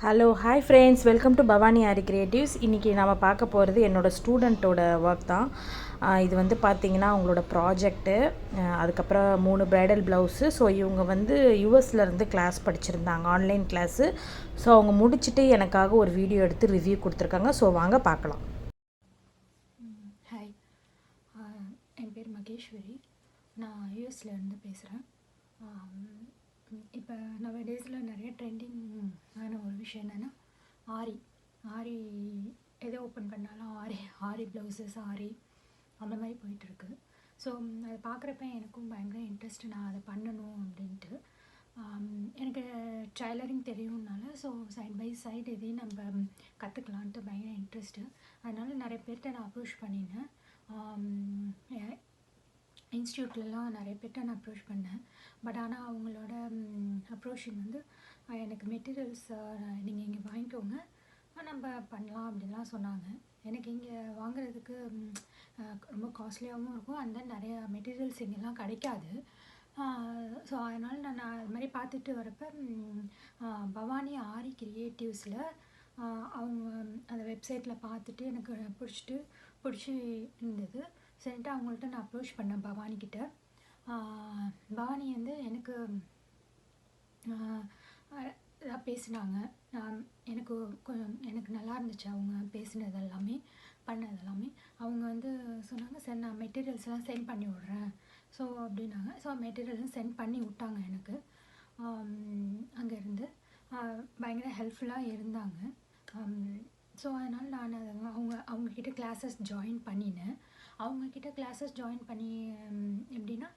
Hello hi friends, welcome to Bhavani aari creatives. இன்றைக்கி நம்ம பார்க்க போகிறது என்னோடய ஸ்டூடெண்ட்டோட ஒர்க் தான். இது வந்து பார்த்திங்கன்னா அவங்களோட ப்ராஜெக்ட்டு, அதுக்கப்புறம் 3 ப்ரைடல் ப்ளவுஸு. ஸோ இவங்க வந்து யூஎஸ்லேருந்து கிளாஸ் படிச்சிருந்தாங்க, ஆன்லைன் கிளாஸு. ஸோ அவங்க முடிச்சுட்டு எனக்காக ஒரு வீடியோ எடுத்து ரிவ்யூ கொடுத்துருக்காங்க. ஸோ வாங்க பார்க்கலாம். ஹாய், என் பேர் மகேஸ்வரி. நான் யூஎஸ்லேருந்து பேசுகிறேன். இப்போ நம்ம டேஸில் நிறைய ட்ரெண்டிங் ஆன ஒரு விஷயம் என்னென்னா ஆரி எதை ஓப்பன் பண்ணாலும் ஆரி ப்ளவுசஸ், ஆரி அந்த மாதிரி போயிட்டுருக்கு. ஸோ அதை பார்க்குறப்ப எனக்கும் பயங்கர இன்ட்ரெஸ்ட், நான் அதை பண்ணணும் அப்படின்ட்டு. எனக்கு டைலரிங் தெரியும்னால ஸோ சைட் பை சைடு இதையும் நம்ம கற்றுக்கலான்ட்டு பயங்கர இன்ட்ரெஸ்ட்டு. அதனால் நிறைய பேர்கிட்ட நான் அப்ரோச் பண்ணினேன். இன்ஸ்டியூட்லலாம் நிறைய பேர்கிட்ட நான் அப்ரோச் பண்ணேன். பட் ஆனால் அவங்களோட அப்ரோச்சிங் வந்து எனக்கு மெட்டீரியல்ஸ் நீங்கள் இங்கே வாங்கிக்கோங்க, நம்ம பண்ணலாம் அப்படின்லாம் சொன்னாங்க. எனக்கு இங்கே வாங்குறதுக்கு ரொம்ப காஸ்ட்லியாகவும் இருக்கும், அண்ட் தென் நிறைய மெட்டீரியல்ஸ் இங்கெல்லாம் கிடைக்காது. ஸோ அதனால் நான் அது மாதிரி பார்த்துட்டு வரப்போ பவானி ஆரி கிரியேட்டிவ்ஸில் அவங்க அந்த வெப்சைட்டில் பார்த்துட்டு எனக்கு பிடிச்சி இருந்தது. சரின்ட்டு அவங்கள்ட்ட நான் அப்ரோச் பண்ணேன் பவானிக்கிட்ட. பவானி வந்து எனக்கு பேசினாங்க. எனக்கு நல்லா இருந்துச்சு அவங்க பேசினது எல்லாமே, பண்ணது எல்லாமே. அவங்க வந்து சொன்னாங்க, சரி நான் மெட்டீரியல்ஸ்லாம் சென்ட் பண்ணி விட்றேன் ஸோ அப்படின்னாங்க. ஸோ மெட்டீரியல்ஸும் சென்ட் பண்ணி விட்டாங்க எனக்கு. அங்கேருந்து பயங்கர ஹெல்ப்ஃபுல்லாக இருந்தாங்க. ஸோ அதனால் நான் அவங்கக்கிட்ட கிளாஸஸ் ஜாயின் பண்ணினேன். அவங்கக்கிட்ட கிளாஸஸ் ஜாயின் பண்ணி எப்படின்னா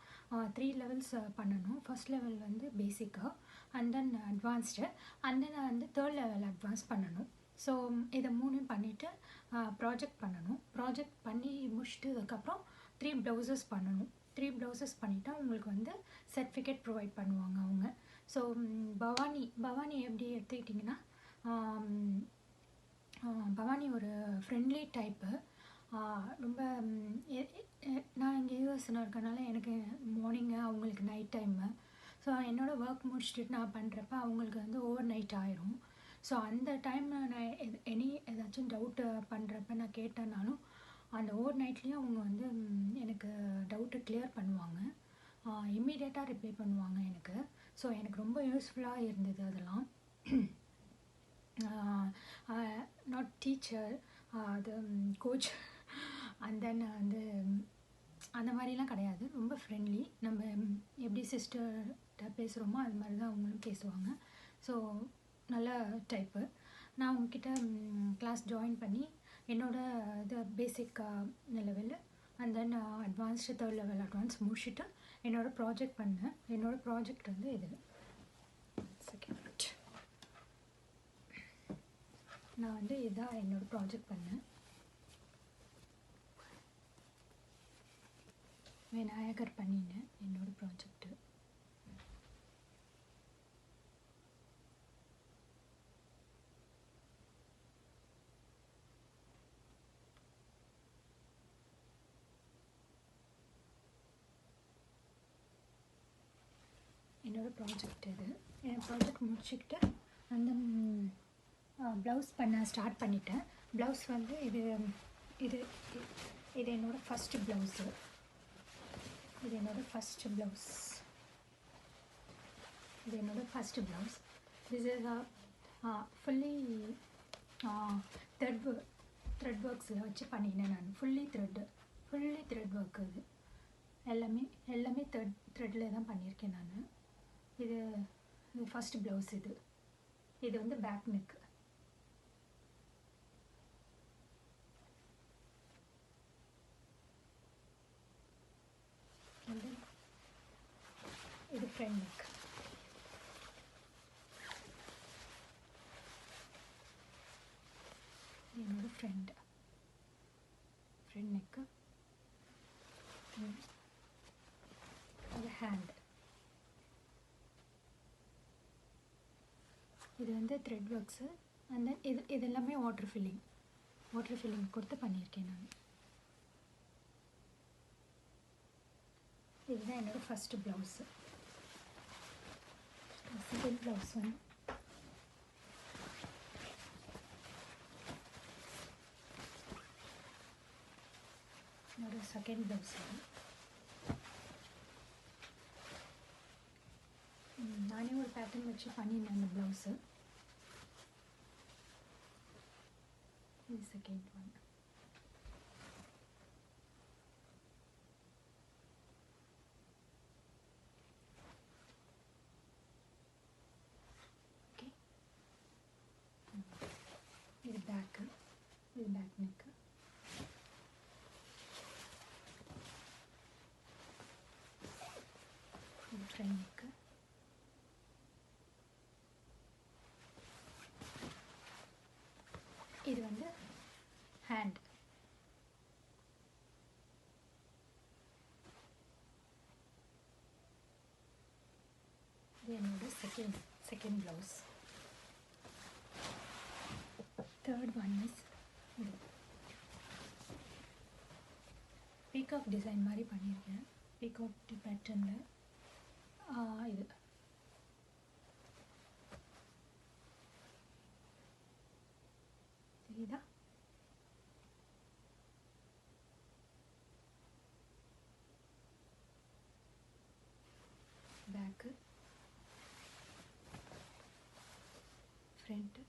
3 லெவல்ஸ் பண்ணணும். ஃபர்ஸ்ட் லெவல் வந்து பேசிக்காக, and then advanced, and then வந்து 3rd லெவல் அட்வான்ஸ் பண்ணணும். ஸோ இதை 3ம் பண்ணிவிட்டு ப்ராஜெக்ட் பண்ணணும். ப்ராஜெக்ட் பண்ணி முடிச்சிட்டதுக்கப்புறம் 3 ப்ளவுசஸ் பண்ணணும். 3 ப்ளவுசஸ் பண்ணிவிட்டா உங்களுக்கு வந்து சர்டிஃபிகேட் ப்ரொவைட் பண்ணுவாங்க அவங்க. ஸோ பவானி எப்படி எடுத்துக்கிட்டிங்கன்னா, பவானி ஒரு ஃப்ரெண்ட்லி டைப்பு. ரொம்ப நான் இங்கே யூஎஸ்ல இருக்கனால எனக்கு மார்னிங்கு, அவங்களுக்கு நைட் டைமு. ஸோ என்னோடய ஒர்க் முடிச்சுட்டு நான் பண்ணுறப்ப அவங்களுக்கு வந்து ஓவர் நைட் ஆயிரும். ஸோ அந்த டைமில் நான் ஏதாச்சும் டவுட்டு பண்ணுறப்ப நான் கேட்டேனாலும் அந்த ஓவர் நைட்லேயும் அவங்க வந்து எனக்கு டவுட்டு கிளியர் பண்ணுவாங்க, இம்மீடியட்டாக ரிப்ளை பண்ணுவாங்க எனக்கு. ஸோ எனக்கு ரொம்ப யூஸ்ஃபுல்லாக இருந்தது அதெல்லாம். நாட் டீச்சர், அது கோச், அண்ட் தென் வந்து அந்த மாதிரிலாம் கிடையாது. ரொம்ப ஃப்ரெண்ட்லி. நம்ம எப்படி சிஸ்டர்கிட்ட பேசுகிறோமோ அது மாதிரி தான் அவங்களும் பேசுவாங்க. ஸோ நல்ல டைப்பு. நான் அவங்கக்கிட்ட கிளாஸ் ஜாயின் பண்ணி என்னோடய இது basic level, and then advanced 3rd level advance முடிச்சுட்டு என்னோடய ப்ராஜெக்ட் பண்ணேன். என்னோடய ப்ராஜெக்ட் வந்து இது செகண்ட். நான் வந்து இதான் என்னோடய ப்ராஜெக்ட் பண்ணேன். விநாயகர் பண்ணினேன் என்னோடய ப்ராஜெக்டு. என்னோடய ப்ராஜெக்ட் இது. என் ப்ராஜெக்ட் முடிச்சுக்கிட்டு அந்த ப்ளவுஸ் பண்ண ஸ்டார்ட் பண்ணிட்டேன். ப்ளவுஸ் வந்து இது என்னோடய ஃபஸ்ட்டு ப்ளவுஸு. இது என்னோடய first blouse. This is fully thread ஒர்க்ஸில் வச்சு பண்ணினேன் நான். Fully thread work. இது எல்லாமே த்ரெட்டில் தான் பண்ணியிருக்கேன் நான். இது ஃபஸ்ட்டு ப்ளவுஸ். இது வந்து பேக் நெக். இது ஃப்ரண்ட் நெக். என்னோட ஃப்ரண்ட் நெக்கு. அது ஹேண்ட். இது வந்து த்ரெட் ஒர்க்ஸு. அண்ட் தென் இது எல்லாமே வாட்டர் ஃபில்லிங் கொடுத்து பண்ணியிருக்கேன் நான். இதுதான் என்னோடய ஃபஸ்ட்டு ப்ளவுஸு. செகண்ட் ப்ளவுஸ் வந்து செகண்ட் ப்ளவுஸ். நானே ஒரு பேட்டர்ன் வச்சு பண்ணியிருந்தேன் அந்த ப்ளவுஸு. இது செகண்ட் ஒன். ஓகே, இது பேக்கு, இது பேக் நெக்கு. இது ஃப்ரண்ட் நெக்கு. இது வந்து ஹேண்ட். இது என்னோட second blouse. Third one is இது பீகாக் டிசைன் மாதிரி பண்ணியிருக்கேன். பீகாக் பேட்டர்னில் இது தெரியுதா? Back, front,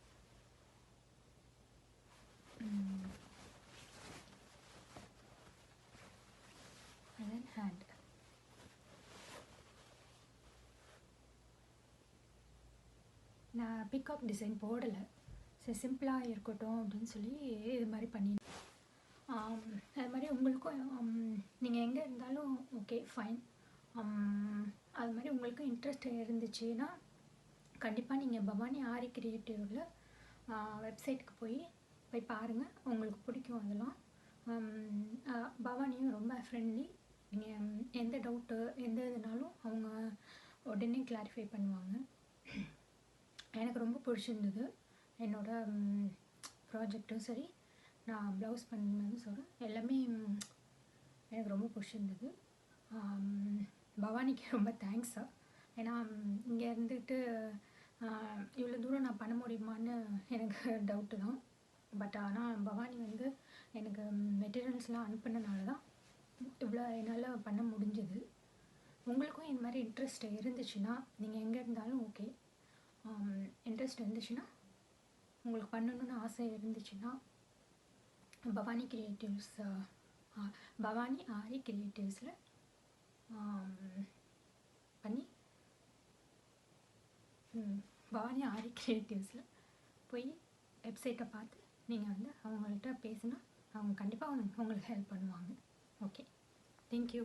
and then hand. நான் பிகாக் டிசைன் போடலை, சரி சிம்பிளாக இருக்கட்டும் அப்படின்னு சொல்லி இது மாதிரி பண்ணி. அது மாதிரி உங்களுக்கும் நீங்கள் எங்கே இருந்தாலும் ஓகே ஃபைன். அது மாதிரி உங்களுக்கும் இன்ட்ரெஸ்ட் இருந்துச்சுன்னா கண்டிப்பாக நீங்கள் பவானி ஆரி கிரியேட்டிவில் வெப்சைட்டுக்கு போய் பாருங்கள், உங்களுக்கு பிடிக்கும். அதெல்லாம் பவானியும் ரொம்ப ஃப்ரெண்ட்லி. நீங்கள் எந்த டவுட்டு எந்த இதுனாலும் அவங்க உடனே கிளாரிஃபை பண்ணுவாங்க. எனக்கு ரொம்ப பிடிச்சிருந்தது என்னோடய ப்ராஜெக்டும் சரி, நான் ப்ளவுஸ் பண்ணதும் சரி, எல்லாமே எனக்கு ரொம்ப பிடிச்சிருந்தது. பவானிக்கு ரொம்ப தேங்க்ஸா. ஏன்னா இங்கே இருந்துட்டு இவ்வளோ தூரம் நான் பண்ண முடியுமான்னு எனக்கு டவுட்டு தான். பட் ஆனால் பவானி வந்து எனக்கு மெட்டீரியல்ஸ்லாம் அனுப்புனனால தான் இவ்வளோ என்னால் பண்ண முடிஞ்சது. உங்களுக்கும் இந்த மாதிரி இன்ட்ரெஸ்ட் இருந்துச்சுன்னா நீங்கள் எங்கே இருந்தாலும் ஓகே, இன்ட்ரெஸ்ட் இருந்துச்சுன்னா உங்களுக்கு பண்ணணுன்னு ஆசை இருந்துச்சுன்னா பவானி கிரியேட்டிவ்ஸ், பவானி ஆரி கிரியேட்டிவ்ஸில் பண்ணி பவானி ஆரி கிரியேட்டிவ்ஸில் போய் வெப்சைட்டை பார்த்து நீங்கள் வந்து அவங்கள்ட்ட பேசினா அவங்க கண்டிப்பாக உங்களுக்கு ஹெல்ப் பண்ணுவாங்க. Okay, thank you.